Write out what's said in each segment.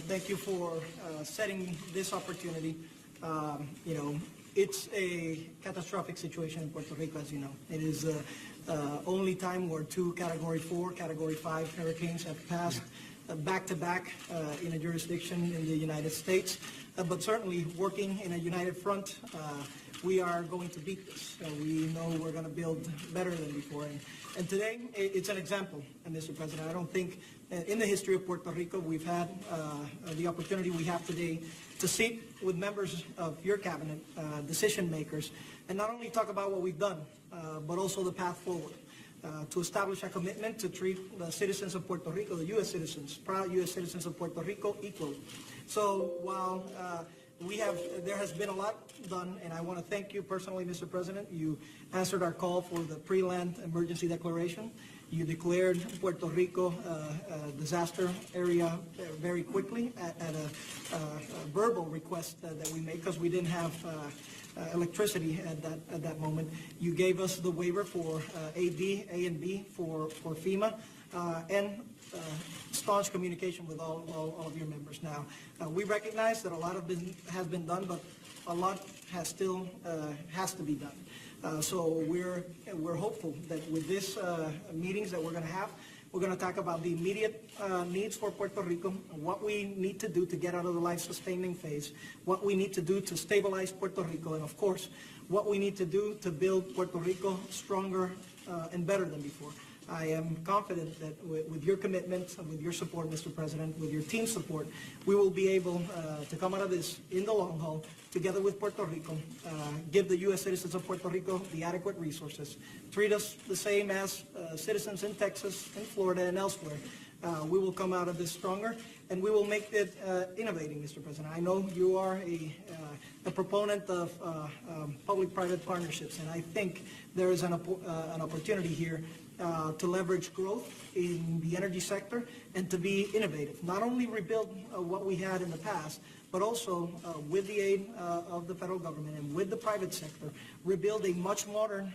thank you for setting this opportunity. It's a catastrophic situation in Puerto Rico, as you know. It is the only time where two Category 4, Category 5 hurricanes have passed back-to-back in a jurisdiction in the United States. But certainly, working in a united front, we are going to beat this. We know we're going to build better than before. And today, it's an example, Mr. President. I don't think in the history of Puerto Rico we've had the opportunity we have today to sit with members of your cabinet, decision makers, and not only talk about what we've done, but also the path forward. To establish a commitment to treat the citizens of Puerto Rico, the U.S. citizens, proud U.S. citizens of Puerto Rico, equally. So while there has been a lot done, and I want to thank you personally, Mr. President. You answered our call for the pre-land emergency declaration. You declared Puerto Rico a disaster area very quickly at a verbal request that we made because we didn't have electricity at that moment. You gave us the waiver for A and B for FEMA, and staunch communication with all of your members. Now, we recognize that a lot has been done, but a lot has to be done. So we're hopeful that with these meetings that we're going to have, we're going to talk about the immediate needs for Puerto Rico, what we need to do to get out of the life-sustaining phase, what we need to do to stabilize Puerto Rico, and of course, what we need to do to build Puerto Rico stronger and better than before. I am confident that with your commitment, with your support, Mr. President, with your team's support, we will be able to come out of this in the long haul, together with Puerto Rico, give the U.S. citizens of Puerto Rico the adequate resources, treat us the same as citizens in Texas, in Florida, and elsewhere. We will come out of this stronger, and we will make it innovating, Mr. President. I know you are a proponent of public-private partnerships, and I think there is an opportunity here to leverage growth in the energy sector and to be innovative. Not only rebuild what we had in the past, but also with the aid of the federal government and with the private sector, rebuild a much modern,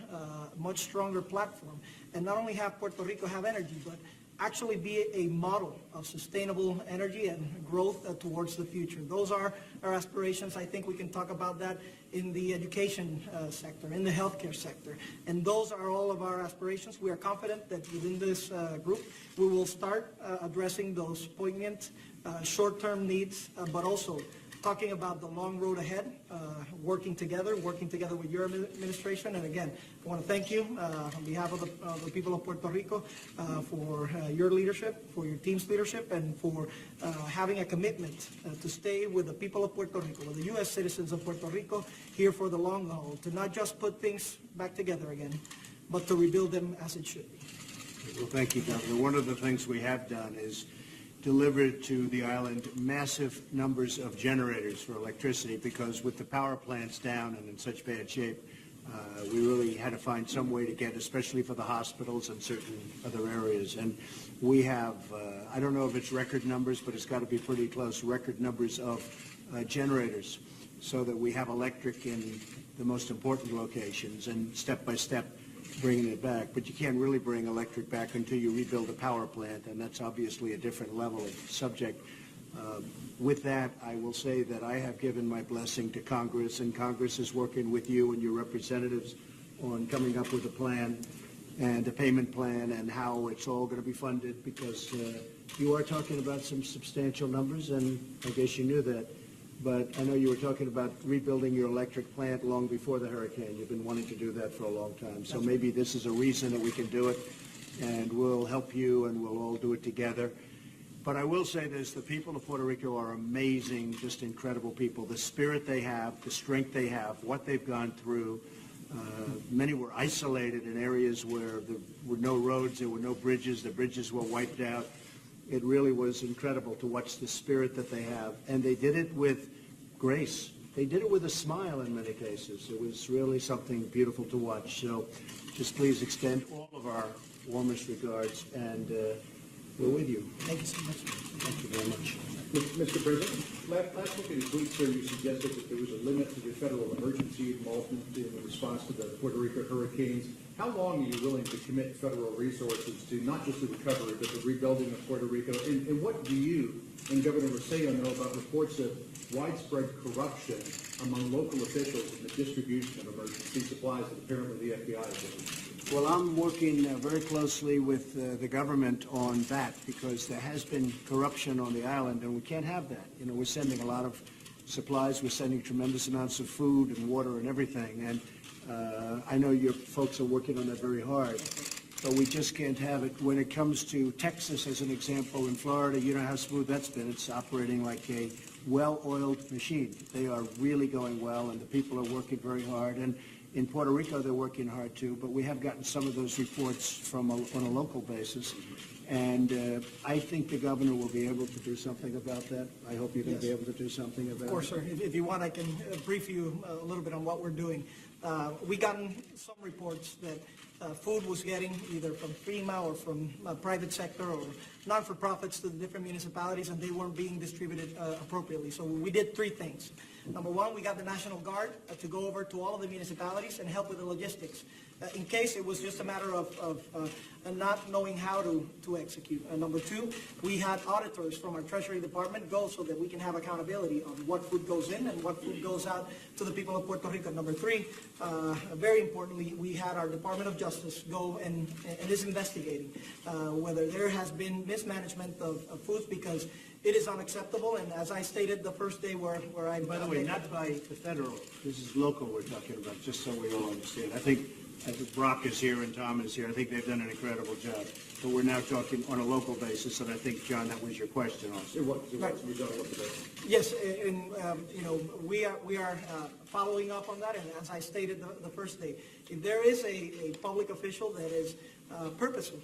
much stronger platform. And not only have Puerto Rico have energy, but actually be a model of sustainable energy and growth towards the future. Those are our aspirations. I think we can talk about that in the education sector, in the healthcare sector. And those are all of our aspirations. We are confident that within this group, we will start addressing those poignant short-term needs, but also talking about the long road ahead, working together with your administration. And again, I want to thank you on behalf of the people of Puerto Rico for your leadership, for your team's leadership, and for having a commitment to stay with the people of Puerto Rico, with the U.S. citizens of Puerto Rico, here for the long haul, to not just put things back together again, but to rebuild them as it should be. Well, thank you, Governor. One of the things we have done is delivered to the island massive numbers of generators for electricity, because with the power plants down and in such bad shape, we really had to find some way to get, especially for the hospitals and certain other areas. And we have, I don't know if it's record numbers, but it's got to be pretty close, record numbers of generators, so that we have electric in the most important locations, and step by step bringing it back. But you can't really bring electric back until you rebuild a power plant, and that's obviously a different level of subject. With that, I will say that I have given my blessing to Congress, and Congress is working with you and your representatives on coming up with a plan and a payment plan and how it's all going to be funded, because you are talking about some substantial numbers, and I guess you knew that. But I know you were talking about rebuilding your electric plant long before the hurricane. You've been wanting to do that for a long time. So maybe this is a reason that we can do it, and we'll help you, and we'll all do it together. But I will say this, the people of Puerto Rico are amazing, just incredible people. The spirit they have, the strength they have, what they've gone through. Many were isolated in areas where there were no roads, there were no bridges, the bridges were wiped out. It really was incredible to watch the spirit that they have. And they did it with grace. They did it with a smile in many cases. It was really something beautiful to watch. So just please extend all of our warmest regards, and we're with you. Thank you so much. Thank you very much. Mr. President, last week in your tweet, sir, you suggested that there was a limit to the federal emergency involvement in the response to the Puerto Rico hurricanes. How long are you willing to commit federal resources to not just the recovery, but the rebuilding of Puerto Rico? And what do you and Governor Rosselló know about reports of widespread corruption among local officials in the distribution of emergency supplies that apparently the FBI is doing? Well, I'm working very closely with the government on that because there has been corruption on the island, and we can't have that. You know, we're sending a lot of supplies. We're sending tremendous amounts of food and water and everything. And I know your folks are working on that very hard, but we just can't have it. When it comes to Texas, as an example, in Florida, you know how smooth that's been. It's operating like a well-oiled machine. They are really going well, and the people are working very hard. And in Puerto Rico, they're working hard too, but we have gotten some of those reports on a local basis. And I think the governor will be able to do something about that. I hope you're going to be able to do something about it. Of course, sir. If you want, I can brief you a little bit on what we're doing. We gotten some reports that food was getting either from FEMA or from private sector or non-for-profits to the different municipalities, and they weren't being distributed appropriately. So we did three things. Number one, we got the National Guard to go over to all of the municipalities and help with the logistics in case it was just a matter of not knowing how to execute. Number two, we had auditors from our Treasury Department go so that we can have accountability on what food goes in and what food goes out to the people of Puerto Rico. Number three, very importantly, we had our Department of Justice go and is investigating whether there has been mismanagement of foods, because it is unacceptable. And as I stated the first day where I... By the way, not by the federal. This is local we're talking about, just so we all understand. I think Brock is here and Tom is here. I think they've done an incredible job. But we're now talking on a local basis, and I think, John, that was your question also. It was. Right. We've done a local basis. Yes, and we are following up on that. And as I stated the first day, if there is a public official that is purposely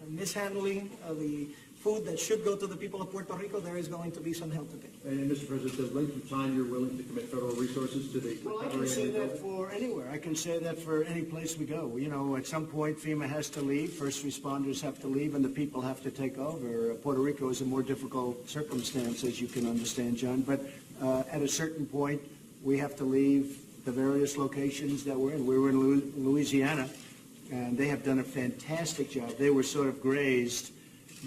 mishandling the food that should go to the people of Puerto Rico, there is going to be some hell to pay. And Mr. President, the length of time you're willing to commit federal resources to the Well, I recovery can say and that rebuilding? for anywhere. I can say that for any place we go. You know, at some point, FEMA has to leave, first responders have to leave, and the people have to take over. Puerto Rico is a more difficult circumstance, as you can understand, John. But at a certain point, we have to leave the various locations that we're in. We were in Louisiana, and they have done a fantastic job. They were sort of grazed,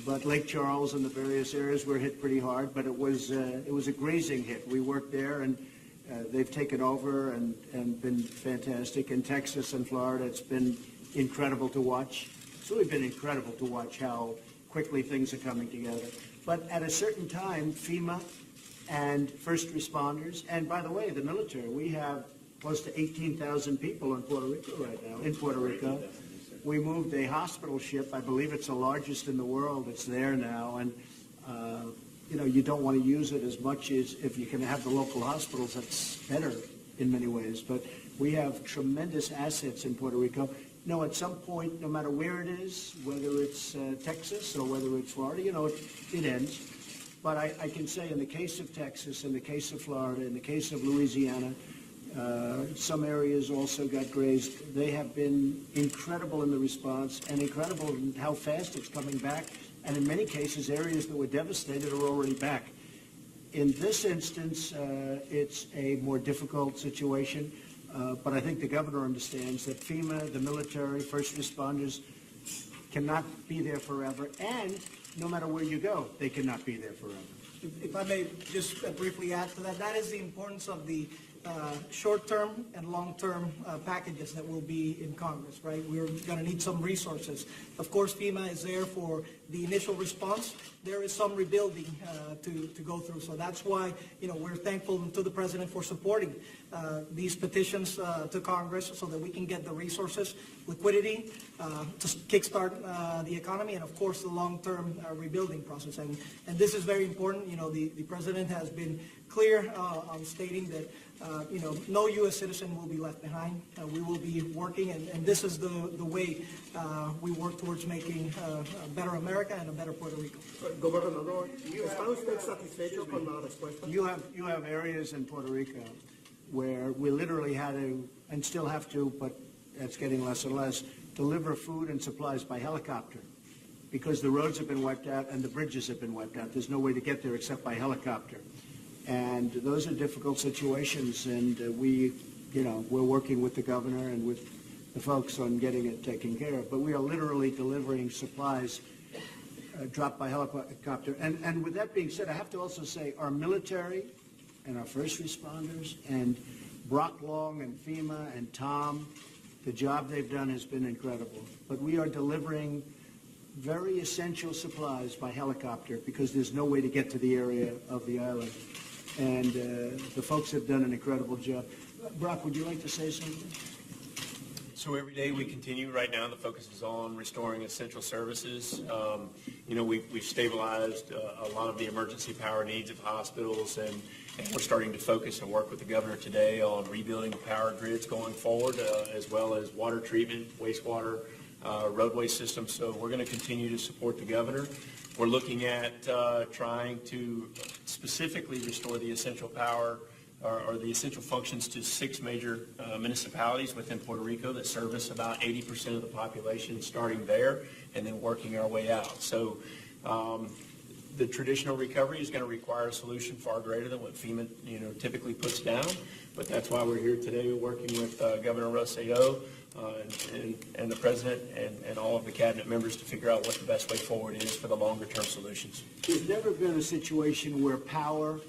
but Lake Charles and the various areas were hit pretty hard, but it was a grazing hit. We worked there, and they've taken over and been fantastic. In Texas and Florida, it's been incredible to watch. It's really been incredible to watch how quickly things are coming together. But at a certain time, FEMA and first responders, and by the way, the military, we have close to 18,000 people in Puerto Rico right now, in Puerto Rico. We moved a hospital ship. I believe it's the largest in the world. It's there now. And, you don't want to use it as much as if you can have the local hospitals. That's better in many ways. But we have tremendous assets in Puerto Rico. At some point, no matter where it is, whether it's Texas or whether it's Florida, it ends. But I can say in the case of Texas, in the case of Florida, in the case of Louisiana, some areas also got grazed. They have been incredible in the response and incredible in how fast it's coming back. And in many cases, areas that were devastated are already back. In this instance, it's a more difficult situation. But I think the governor understands that FEMA, the military, first responders cannot be there forever. And no matter where you go, they cannot be there forever. If I may just briefly add to that, that is the importance of the short-term and long-term packages that will be in Congress, right? We're going to need some resources. Of course, FEMA is there for the initial response. There is some rebuilding to go through. So that's why, we're thankful to the President for supporting these petitions to Congress so that we can get the resources, liquidity, to kickstart the economy, and of course the long-term rebuilding process. And this is very important. The President has been clear on stating that no U.S. citizen will be left behind. We will be working, and this is the way we work towards making a better America and a better Puerto Rico. Gobernador, ¿está usted satisfecho con la respuesta? You have areas in Puerto Rico where we literally had to, and still have to, but it's getting less and less, deliver food and supplies by helicopter. because the roads have been wiped out and the bridges have been wiped out. There's no way to get there except by helicopter. And those are difficult situations, and we're working with the governor and with the folks on getting it taken care of. But we are literally delivering supplies dropped by helicopter. And with that being said, I have to also say our military and our first responders and Brock Long and FEMA and Tom, the job they've done has been incredible. But we are delivering very essential supplies by helicopter because there's no way to get to the area of the island. And the folks have done an incredible job. Brock, would you like to say something? So every day we continue. Right now the focus is on restoring essential services. We've stabilized a lot of the emergency power needs of hospitals, and we're starting to focus and work with the governor today on rebuilding the power grids going forward, as well as water treatment, wastewater, roadway systems. So we're going to continue to support the governor. We're looking at trying to specifically restore the essential power or the essential functions to 6 major municipalities within Puerto Rico that service about 80% of the population, starting there and then working our way out. So the traditional recovery is going to require a solution far greater than what FEMA typically puts down, but that's why we're here today working with Governor Rosselló and the President and all of the cabinet members to figure out what the best way forward is for the longer term solutions. There's never been a situation where power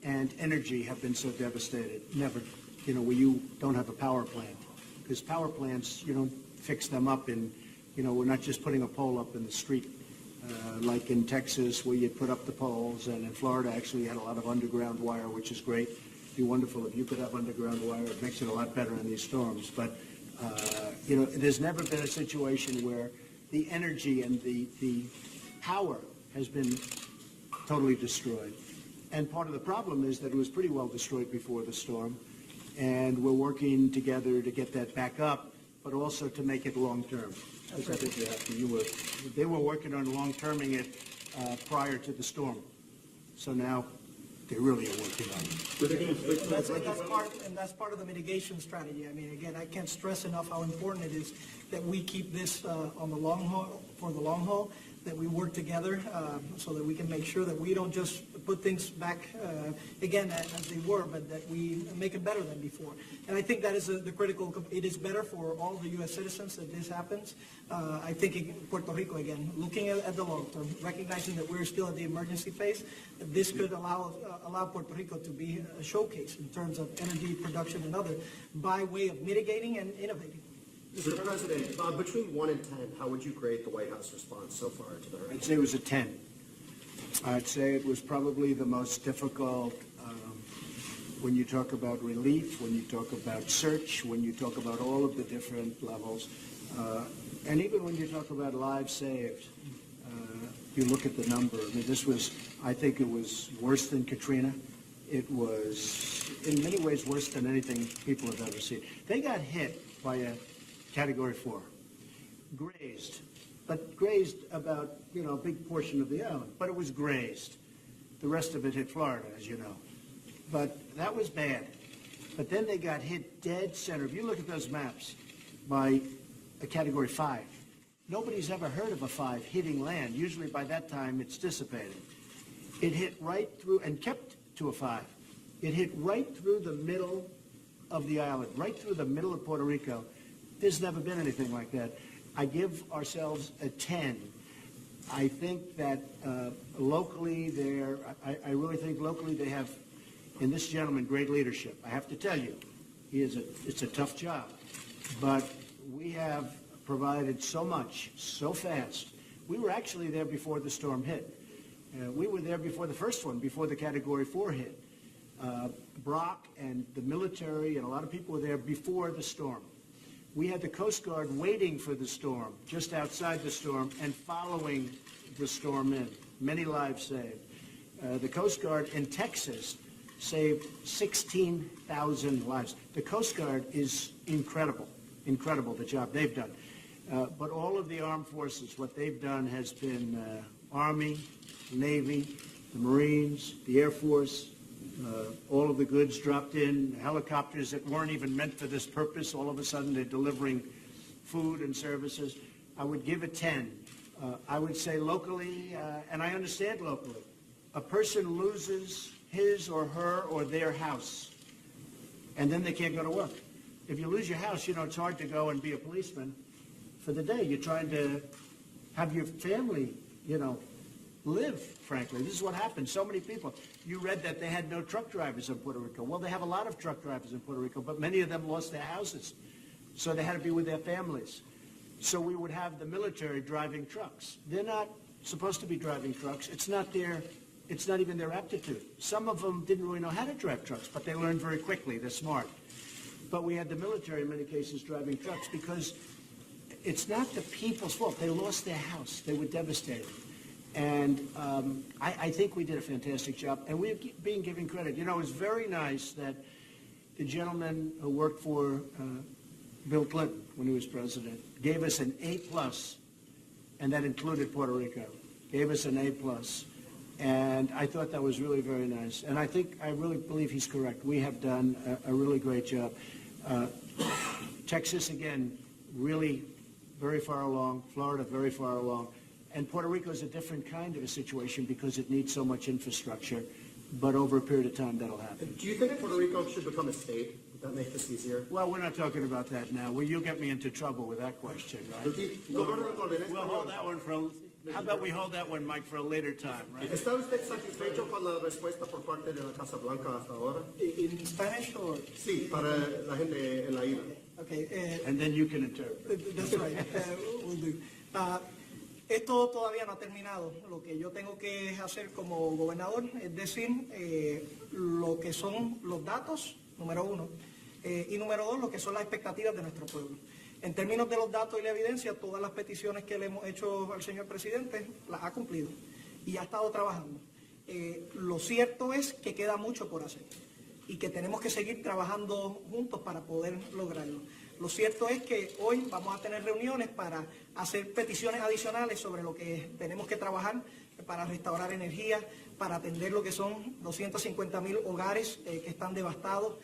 and energy have been so devastated. Never. Where you don't have a power plant. Because power plants, you don't fix them up in, we're not just putting a pole up in the street like in Texas where you put up the poles, and in Florida actually you had a lot of underground wire, which is great. It'd be wonderful if you could have underground wire. It makes it a lot better in these storms. But, there's never been a situation where the energy and the power has been totally destroyed. And part of the problem is that it was pretty well destroyed before the storm, and we're working together to get that back up, but also to make it long-term. I think they were working on long-terming it prior to the storm, so now they really are working on it. That's part of the mitigation strategy. I mean, again, I can't stress enough how important it is that we keep this on the long haul, for the long haul, that we work together so that we can make sure that we don't just put things back again as they were, but that we make it better than before. And I think that is the critical. It is better for all the U.S. citizens that this happens. I think in Puerto Rico, again, looking at the long term, recognizing that we're still at the emergency phase, this could allow Puerto Rico to be a showcase in terms of energy production and other by way of mitigating and innovating. Mr. President, between 1 and 10, how would you grade the White House response so far to the hurricane? I'd say it was a 10. I'd say it was probably the most difficult when you talk about relief, when you talk about search, when you talk about all of the different levels, and even when you talk about lives saved. You look at the number. I mean, I think it was worse than Katrina. It was, in many ways, worse than anything people have ever seen. They got hit by a Category 4, grazed about, a big portion of the island, but it was grazed. The rest of it hit Florida, as you know. But that was bad. But then they got hit dead center. If you look at those maps, by a Category 5. Nobody's ever heard of a 5 hitting land. Usually by that time it's dissipated. It hit right through and kept to a 5. It hit right through the middle of the island, right through the middle of Puerto Rico. There's never been anything like that. I give ourselves a 10. I think that locally I really think locally they have, in this gentleman, great leadership. I have to tell you, it's a tough job. But we have provided so much, so fast. We were actually there before the storm hit. We were there before the first one, before the Category 4 hit. Brock and the military and a lot of people were there before the storm. We had the Coast Guard waiting for the storm, just outside the storm, and following the storm in. Many lives saved. The Coast Guard in Texas saved 16,000 lives. The Coast Guard is incredible, the job they've done. But all of the armed forces, what they've done has been Army, Navy, the Marines, the Air Force, all of the goods dropped in, helicopters that weren't even meant for this purpose. All of a sudden, they're delivering food and services. I would give it 10 I would say locally, and I understand locally, a person loses his or her or their house, and then they can't go to work. If you lose your house, it's hard to go and be a policeman for the day. You're trying to have your family, live, frankly. This is what happened. So many people. You read that they had no truck drivers in Puerto Rico. Well, they have a lot of truck drivers in Puerto Rico, but many of them lost their houses. So they had to be with their families. So we would have the military driving trucks. They're not supposed to be driving trucks. It's not even their aptitude. Some of them didn't really know how to drive trucks, but they learned very quickly. They're smart. But we had the military in many cases driving trucks because it's not the people's fault. They lost their house. They were devastated. And I think we did a fantastic job. And we're being given credit. It was very nice that the gentleman who worked for Bill Clinton when he was president gave us an A+, and that included Puerto Rico. Gave us an A+. And I thought that was really very nice. And I really believe he's correct. We have done a really great job. Texas, again, really very far along. Florida, very far along. And Puerto Rico is a different kind of a situation because it needs so much infrastructure. But over a period of time, that'll happen. Do you think Puerto Rico should become a state? Would that make this easier? Well, we're not talking about that now. Well, you'll get me into trouble with that question, right? We'll hold that one how about we hold that one, Mike, for a later time, right? ¿Está usted satisfecho con la respuesta por parte de la Casa Blanca hasta ahora? In Spanish or? Sí, para la gente en la isla. Okay. And then you can interpret. That's right. Will do. Esto todavía no ha terminado. Lo que yo tengo que hacer como gobernador es decir lo que son los datos, número uno, y número dos, lo que son las expectativas de nuestro pueblo. En términos de los datos y la evidencia, todas las peticiones que le hemos hecho al señor presidente las ha cumplido y ha estado trabajando. Lo cierto es que queda mucho por hacer y que tenemos que seguir trabajando juntos para poder lograrlo. Lo cierto es que hoy vamos a tener reuniones para hacer peticiones adicionales sobre lo que tenemos que trabajar para restaurar energía, para atender lo que son 250,000 hogares que están devastados,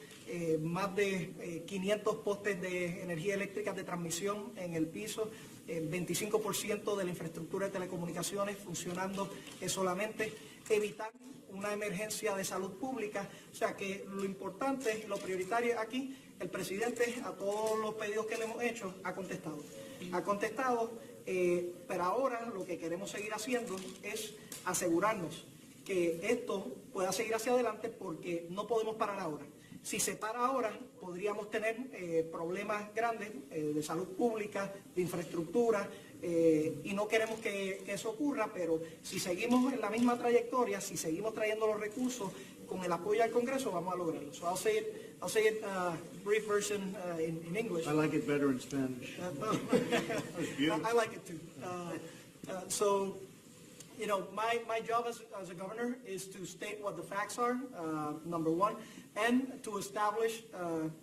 más de 500 postes de energía eléctrica de transmisión en el piso, 25% de la infraestructura de telecomunicaciones funcionando solamente, evitar una emergencia de salud pública. O sea que lo importante, lo prioritario aquí, el presidente a todos los pedidos que le hemos hecho ha contestado. Pero ahora lo que queremos seguir haciendo es asegurarnos que esto pueda seguir hacia adelante porque no podemos parar ahora. Si se para ahora, podríamos tener problemas grandes de salud pública, de infraestructura, y no queremos que eso ocurra, pero si seguimos en la misma trayectoria, si seguimos trayendo los recursos con el apoyo al Congreso, vamos a lograrlo. So I'll say it brief version in English. I like it better in Spanish. I like it too. So, my job as a governor is to state what the facts are, number one, and to establish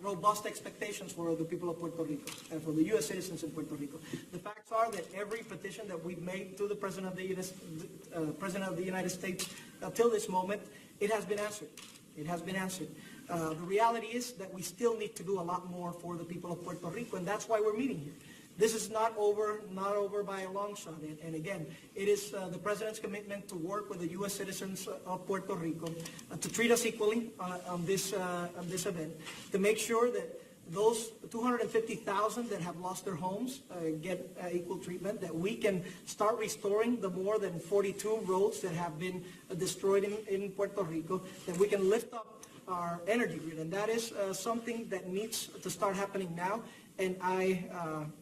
robust expectations for the people of Puerto Rico and for the U.S. citizens in Puerto Rico. The facts are that every petition that we've made to the President of the United States till this moment, it has been answered. It has been answered. The reality is that we still need to do a lot more for the people of Puerto Rico, and that's why we're meeting here. This is not over by a long shot. And again, it is the President's commitment to work with the U.S. citizens of Puerto Rico to treat us equally on this event, to make sure that those 250,000 that have lost their homes get equal treatment, that we can start restoring the more than 42 roads that have been destroyed in Puerto Rico, that we can lift up our energy grid. And that is something that needs to start happening now. And I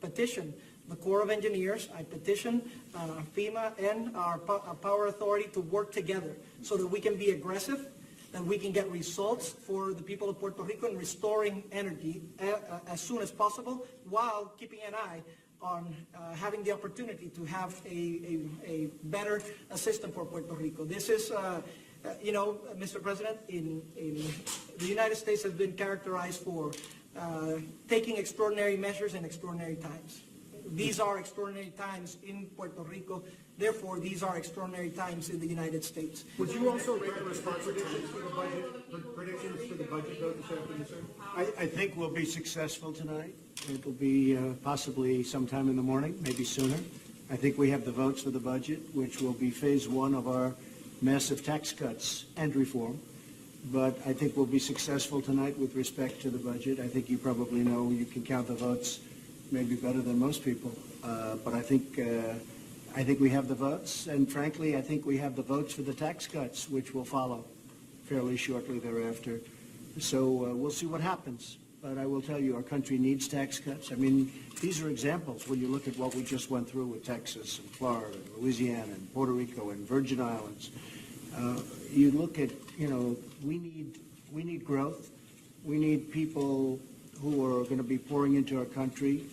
petition the Corps of Engineers, I petition FEMA and our Power Authority to work together so that we can be aggressive, that we can get results for the people of Puerto Rico in restoring energy as soon as possible, while keeping an eye on having the opportunity to have a better system for Puerto Rico. This is, Mr. President, in the United States has been characterized for taking extraordinary measures in extraordinary times. These are extraordinary times in Puerto Rico. Therefore, these are extraordinary times in the United States. Would you also make a response predictions for the budget vote this afternoon, sir? I think we'll be successful tonight. It will be possibly sometime in the morning, maybe sooner. I think we have the votes for the budget, which will be phase one of our massive tax cuts and reform. But I think we'll be successful tonight with respect to the budget. I think you probably know you can count the votes maybe better than most people. But I think we have the votes, and frankly, I think we have the votes for the tax cuts, which will follow fairly shortly thereafter. So we'll see what happens. But I will tell you, our country needs tax cuts. I mean, these are examples when you look at what we just went through with Texas and Florida and Louisiana and Puerto Rico and Virgin Islands. You look at, we need growth. We need people who are going to be pouring into our country.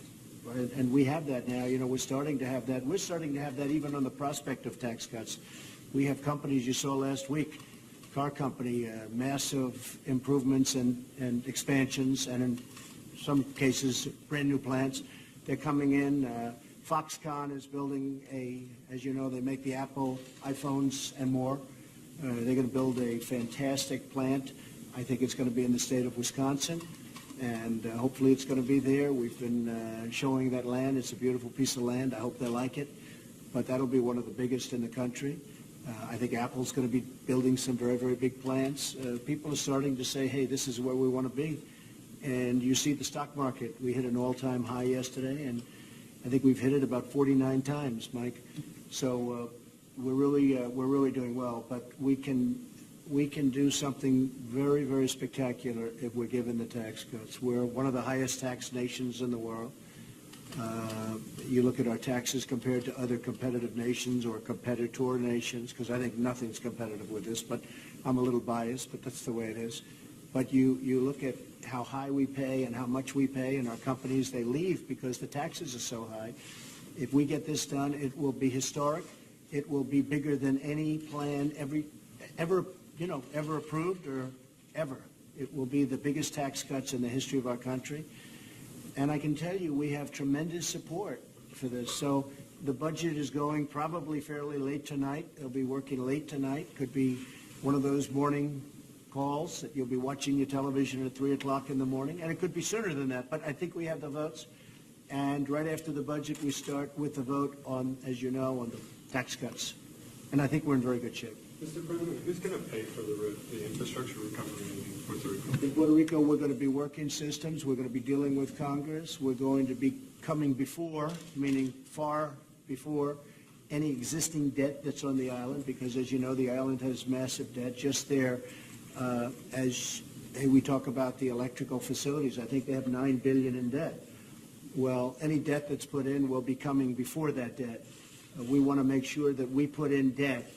And we have that now. We're starting to have that. We're starting to have that even on the prospect of tax cuts. We have companies, you saw last week, car company, massive improvements and expansions, and in some cases, brand new plants. They're coming in. Foxconn is building as you know, they make the Apple iPhones and more. They're going to build a fantastic plant. I think it's going to be in the state of Wisconsin, and hopefully it's going to be there. We've been showing that land. It's a beautiful piece of land. I hope they like it, but that'll be one of the biggest in the country. I think Apple's going to be building some very, very big plants. People are starting to say, hey, this is where we want to be. And you see the stock market. We hit an all-time high yesterday, and I think we've hit it about 49 times, Mike. So we're really doing well. But we can do something very, very spectacular if we're given the tax cuts. We're one of the highest taxed nations in the world. You look at our taxes compared to other competitive nations or competitor nations, because I think nothing's competitive with this, but I'm a little biased, but that's the way it is. But you look at how high we pay and how much we pay, and our companies, they leave because the taxes are so high. If we get this done, it will be historic. It will be bigger than any plan ever approved or ever. It will be the biggest tax cuts in the history of our country. And I can tell you, we have tremendous support for this. So the budget is going probably fairly late tonight. They'll be working late tonight. Could be one of those morning calls that you'll be watching your television at 3 o'clock in the morning. And it could be sooner than that. But I think we have the votes. And right after the budget, we start with the vote on, as you know, on the tax cuts. And I think we're in very good shape. Mr. President, who's going to pay for the infrastructure recovery in Puerto Rico? In Puerto Rico, we're going to be working systems. We're going to be dealing with Congress. We're going to be coming before, meaning far before, any existing debt that's on the island, because as you know, the island has massive debt. Just there, as we talk about the electrical facilities, I think they have $9 billion in debt. Well, any debt that's put in will be coming before that debt. We want to make sure that we put in debt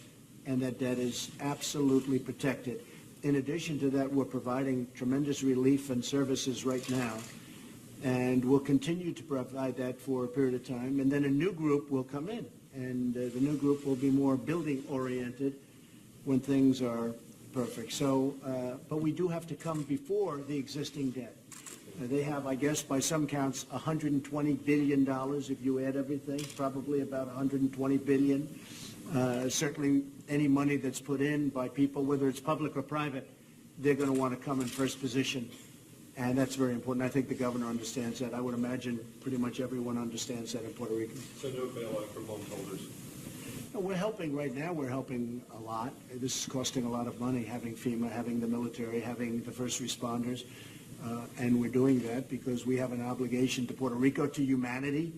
and that debt is absolutely protected. In addition to that, we're providing tremendous relief and services right now, and we'll continue to provide that for a period of time. And then a new group will come in, and the new group will be more building-oriented when things are perfect. So, but we do have to come before the existing debt. They have, I guess, by some counts, $120 billion if you add everything, probably about $120 billion. Certainly any money that's put in by people, whether it's public or private, they're going to want to come in first position. And that's very important. I think the governor understands that. I would imagine pretty much everyone understands that in Puerto Rico. So no bailout for bondholders? No, we're helping right now. We're helping a lot. This is costing a lot of money, having FEMA, having the military, having the first responders. And we're doing that because we have an obligation to Puerto Rico, to humanity.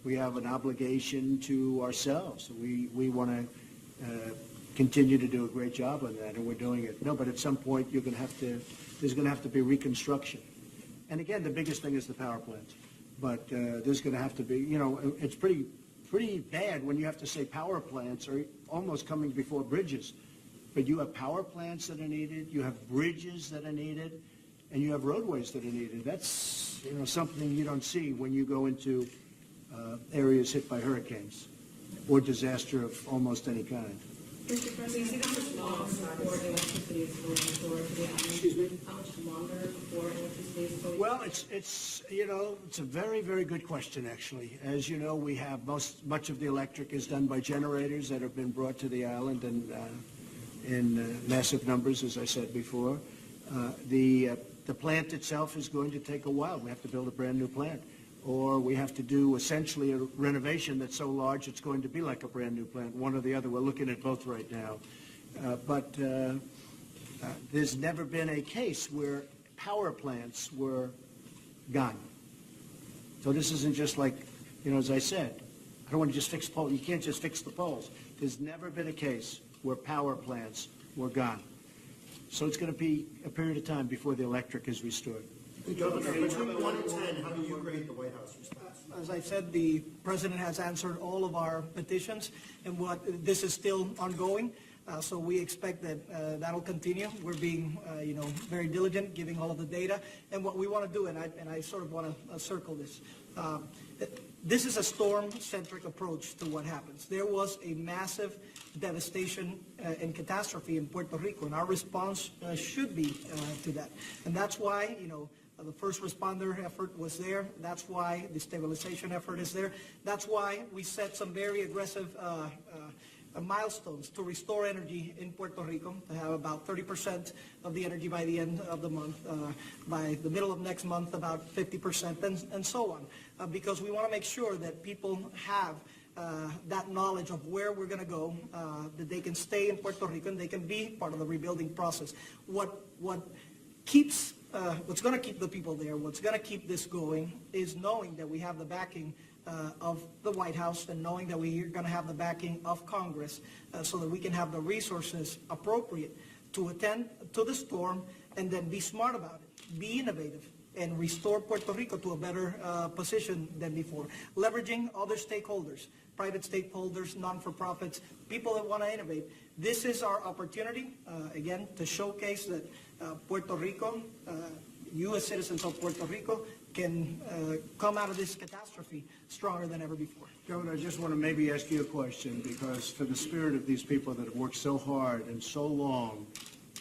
We have an obligation to ourselves. We want to continue to do a great job on that, and we're doing it. No, but at some point there's going to have to be reconstruction. And again, the biggest thing is the power plants. But there's going to have to be, it's pretty bad when you have to say power plants are almost coming before bridges. But you have power plants that are needed, you have bridges that are needed, and you have roadways that are needed. That's something you don't see when you go into areas hit by hurricanes or disaster of almost any kind. Mr. President, how much longer before electricity is going to the island? Excuse me? How much longer before electricity is going? Well, it's a very, very good question, actually. As you know, we have much of the electric is done by generators that have been brought to the island and in massive numbers, as I said before. The plant itself is going to take a while. We have to build a brand new plant. or we have to do essentially a renovation that's so large it's going to be like a brand-new plant, one or the other. We're looking at both right now. But there's never been a case where power plants were gone. So this isn't just like, as I said, I don't want to just fix poles. You can't just fix the poles. There's never been a case where power plants were gone. So it's going to be a period of time before the electric is restored. Governor, between 1 and 10, how do you grade the White House response? As I said, the president has answered all of our petitions, and this is still ongoing. So we expect that that'll continue. We're being, very diligent, giving all of the data. And what we want to do, and I sort of want to circle this, this is a storm-centric approach to what happens. There was a massive devastation and catastrophe in Puerto Rico, and our response should be to that. And that's why, the first responder effort was there. That's why the stabilization effort is there. That's why we set some very aggressive milestones to restore energy in Puerto Rico, to have about 30% of the energy by the end of the month, by the middle of next month about 50%, and so on, because we want to make sure that people have that knowledge of where we're going to go, that they can stay in Puerto Rico and they can be part of the rebuilding process. What's going to keep the people there, what's going to keep this going, is knowing that we have the backing of the White House, and knowing that we're going to have the backing of Congress, so that we can have the resources appropriate to attend to the storm and then be smart about it, be innovative, and restore Puerto Rico to a better position than before. Leveraging other stakeholders, private stakeholders, non-for-profits, people that want to innovate. This is our opportunity, again, to showcase that Puerto Rico, you as citizens of Puerto Rico, can come out of this catastrophe stronger than ever before. Governor, I just want to maybe ask you a question, because for the spirit of these people that have worked so hard and so long,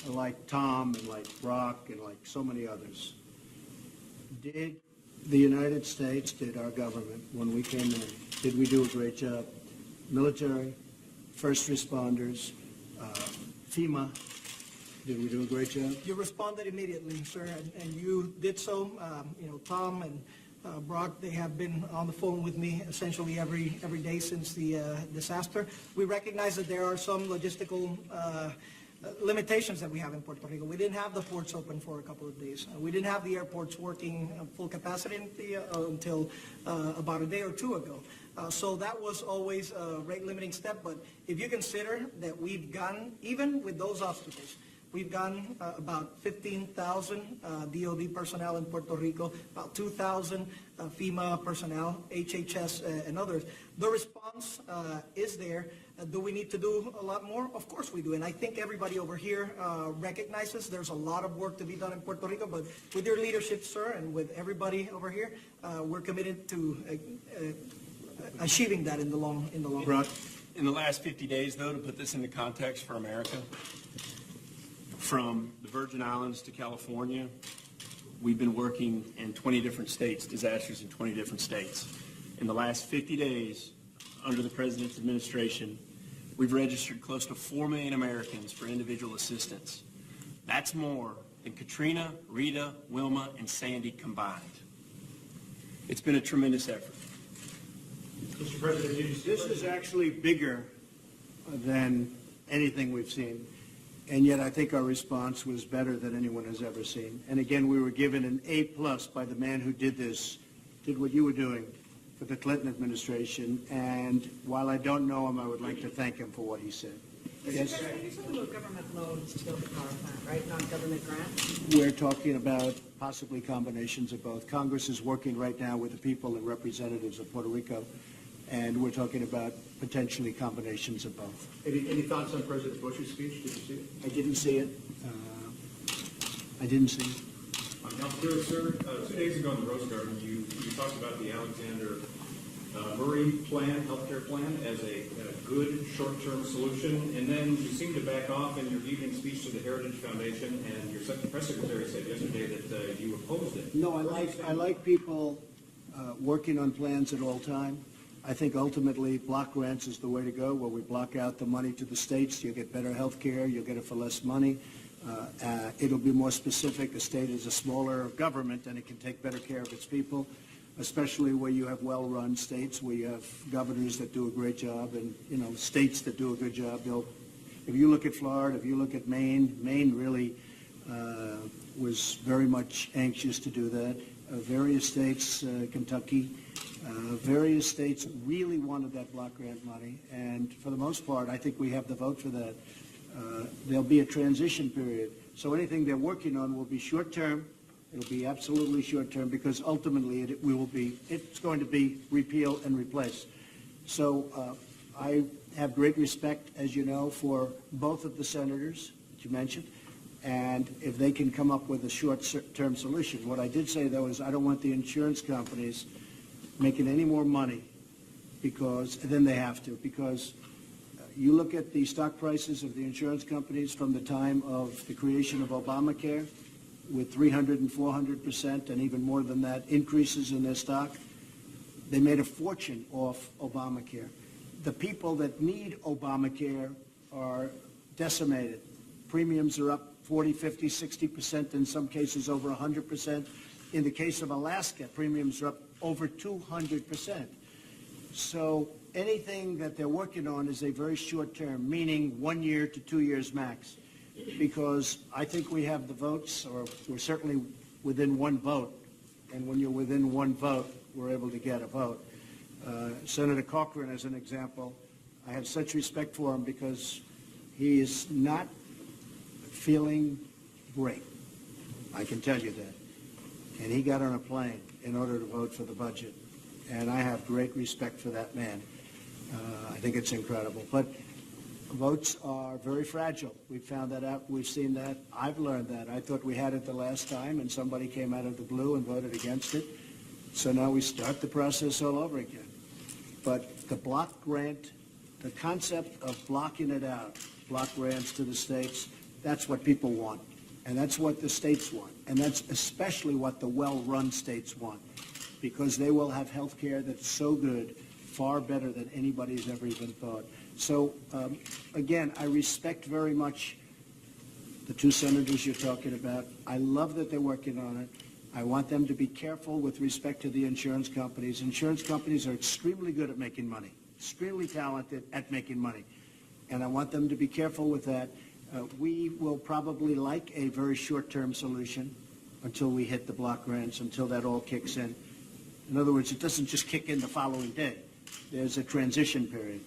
like Tom and like Brock and like so many others, did the United States, did our government, when we came in, did we do a great job? Military, first responders, FEMA, did we do a great job? You responded immediately, sir, and you did so. Tom and Brock, they have been on the phone with me essentially every day since the disaster. We recognize that there are some logistical limitations that we have in Puerto Rico. We didn't have the ports open for a couple of days. We didn't have the airports working full capacity until about a day or two ago. So that was always a rate-limiting step. But if you consider that we've gone, even with those obstacles, we've gotten about 15,000 DOD personnel in Puerto Rico, about 2,000 FEMA personnel, HHS, and others. The response is there. Do we need to do a lot more? Of course we do. And I think everybody over here recognizes there's a lot of work to be done in Puerto Rico. But with your leadership, sir, and with everybody over here, we're committed to achieving that in the long run. In the last 50 days, though, to put this into context for America, from the Virgin Islands to California, we've been working in 20 different states, disasters in 20 different states. In the last 50 days, under the President's administration, we've registered close to 4 million Americans for individual assistance. That's more than Katrina, Rita, Wilma, and Sandy combined. It's been a tremendous effort. Mr. President, This is actually bigger than anything we've seen. And yet I think our response was better than anyone has ever seen. And again, we were given an A+ by the man who did what you were doing for the Clinton administration. And while I don't know him, I would like to thank him for what he said. Yes? You're talking about government loans to build the power plant, right? Not government grants? We're talking about possibly combinations of both. Congress is working right now with the people and representatives of Puerto Rico, and we're talking about potentially combinations of both. any thoughts on President Bush's speech? Did you see it? I didn't see it. I didn't see it. Now, sir, 2 days ago in the Rose Garden, you talked about the Alexander Murray plan, healthcare plan, as a good short-term solution, and then you seemed to back off in your evening speech to the Heritage Foundation, and your press secretary said yesterday that you opposed it. No, I like people working on plans at all time. I think ultimately block grants is the way to go, where we block out the money to the states. You'll get better health care. You'll get it for less money. It'll be more specific. A state is a smaller government, and it can take better care of its people. especially where you have well-run states, where you have governors that do a great job and, states that do a good job. If you look at Florida, if you look at Maine, Maine really was very much anxious to do that. Various states, Kentucky, various states really wanted that block grant money, and for the most part, I think we have the vote for that. There'll be a transition period, so anything they're working on will be short-term. It'll be absolutely short-term because ultimately it's going to be repeal and replace. So I have great respect, as you know, for both of the senators that you mentioned, and if they can come up with a short-term solution. What I did say, though, is I don't want the insurance companies making any more money than they have to, because you look at the stock prices of the insurance companies from the time of the creation of Obamacare, with 300 and 400% and even more than that increases in their stock. They made a fortune off Obamacare. The people that need Obamacare are decimated. Premiums are up 40, 50, 60%, in some cases over 100%. In the case of Alaska, premiums are up over 200%. So anything that they're working on is a very short term, meaning 1 year to 2 years max, because I think we have the votes, or we're certainly within one vote, and when you're within one vote, we're able to get a vote. Senator Cochran, as an example, I have such respect for him because he is not feeling great. I can tell you that. And he got on a plane in order to vote for the budget. And I have great respect for that man. I think it's incredible. But votes are very fragile. We've found that out. We've seen that. I've learned that. I thought we had it the last time, and somebody came out of the blue and voted against it. So now we start the process all over again. But the block grant, the concept of blocking it out, block grants to the states, that's what people want. And that's what the states want. And that's especially what the well-run states want, because they will have health care that's so good, far better than anybody's ever even thought. So, again, I respect very much the two senators you're talking about. I love that they're working on it. I want them to be careful with respect to the insurance companies. Insurance companies are extremely good at making money, extremely talented at making money. And I want them to be careful with that. We will probably like a very short-term solution until we hit the block grants, until that all kicks in. In other words, it doesn't just kick in the following day. There's a transition period.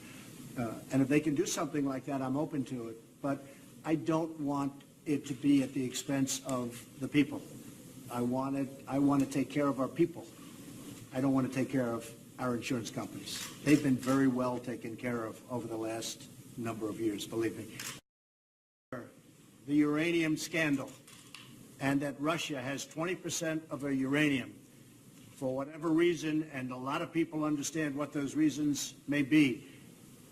And if they can do something like that, I'm open to it. But I don't want it to be at the expense of the people. I want to take care of our people. I don't want to take care of our insurance companies. They've been very well taken care of over the last number of years, believe me. The uranium scandal, and that Russia has 20% of our uranium for whatever reason, and a lot of people understand what those reasons may be.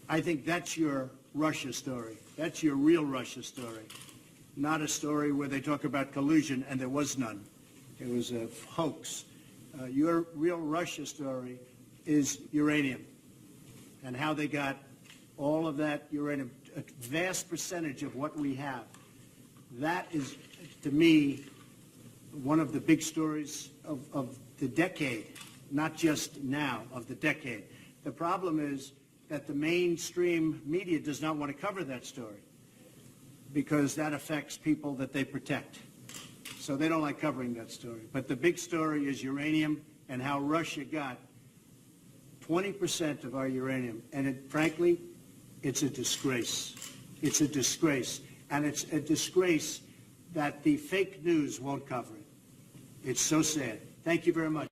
I think that's your Russia story. That's your real Russia story, not a story where they talk about collusion and there was none. It was a hoax. Your real Russia story is uranium and how they got all of that uranium, a vast percentage of what we have. That is, to me, one of the big stories of the decade, not just now, of the decade. The problem is that the mainstream media does not want to cover that story because that affects people that they protect. So they don't like covering that story. But the big story is uranium and how Russia got 20% of our uranium. And frankly, it's a disgrace. It's a disgrace. And it's a disgrace that the fake news won't cover it. It's so sad. Thank you very much.